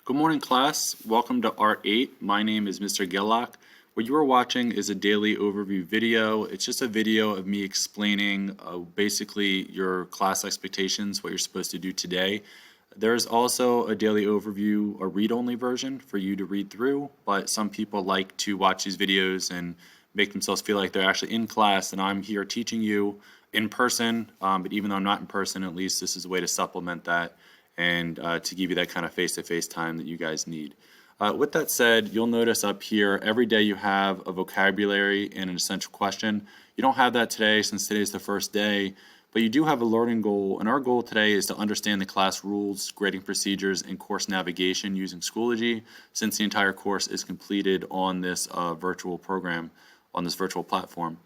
Good morning, class. Welcome to Art 8. My name is Mr. Gillock. What you are watching is a daily overview video. It's just a video of me explaining basically your class expectations, what you're supposed to do today. There's also a daily overview, a read-only version for you to read through, but some people like to watch these videos and make themselves feel like they're actually in class, and I'm here teaching you in person, but even though I'm not in person, at least this is a way to supplement that and to give you that kind of face-to-face time that you guys need. With that said, you'll notice up here every day you have a vocabulary and an essential question. You don't have that today since today's the first day, but you do have a learning goal, and our goal today is to understand the class rules, grading procedures, and course navigation using Schoology, since the entire course is completed on this virtual program, on this virtual platform.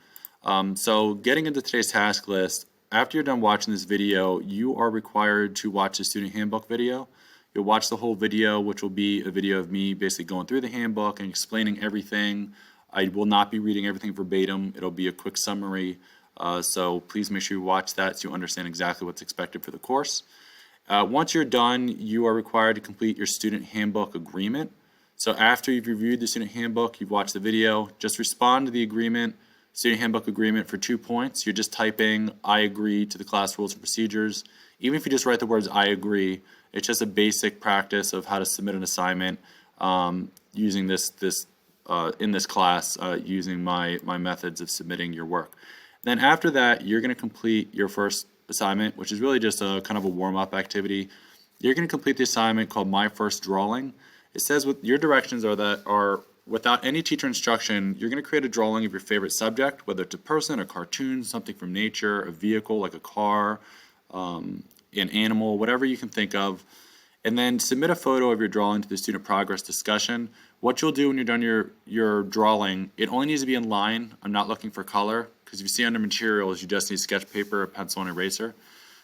So getting into today's task list, after you're done watching this video, you are required to watch the student handbook video. You'll watch the whole video, which will be a video of me basically going through the handbook and explaining everything. I will not be reading everything verbatim. It'll be a quick summary. So please make sure you watch that so you understand exactly what's expected for the course. Once you're done, you are required to complete your student handbook agreement. So after you've reviewed the student handbook, you've watched the video, just respond to the agreement. Student handbook agreement for 2 points. You're just typing I agree to the class rules and procedures. Even if you just write the words I agree, it's just a basic practice of how to submit an assignment using in this class using my methods of submitting your work. Then after that, you're going to complete your first assignment, which is really just a kind of a warm-up activity. You're going to complete the assignment called My First Drawing. It says what your directions are without any teacher instruction, you're going to create a drawing of your favorite subject, whether it's a person, a cartoon, something from nature, a vehicle like a car, an animal, whatever you can think of, and then submit a photo of your drawing to the student progress discussion. What you'll do when you're done your drawing, it only needs to be in line. I'm not looking for color, because if you see under materials, you just need sketch paper, a pencil, and eraser.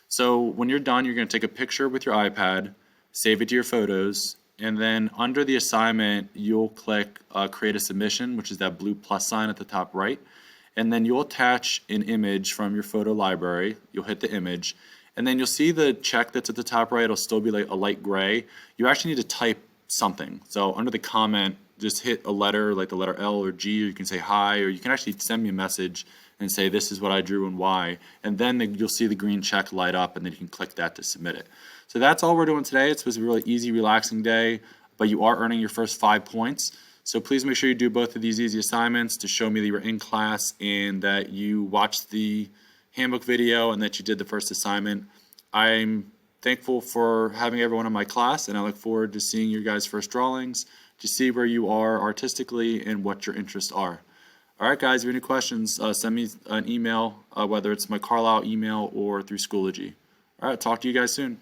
So when you're done, you're going to take a picture with your iPad, save it to your photos, and then under the assignment, you'll click Create a Submission, which is that blue plus sign at the top right. And then you'll attach an image from your photo library. You'll hit the image. And then you'll see the check that's at the top right. It'll still be like a light gray. You actually need to type something. So under the comment, just hit a letter, like the letter L or G, or you can say hi, or you can actually send me a message and say this is what I drew and why. And then you'll see the green check light up, and then you can click that to submit it. So that's all we're doing today. It's supposed to be a really easy, relaxing day, but you are earning your first 5 points. So please make sure you do both of these easy assignments to show me that you were in class and that you watched the handbook video and that you did the first assignment. I'm thankful for having everyone in my class, and I look forward to seeing your guys' first drawings to see where you are artistically and what your interests are. All right, guys, if you have any questions, send me an email, whether it's my Carlisle email or through Schoology. All right, talk to you guys soon.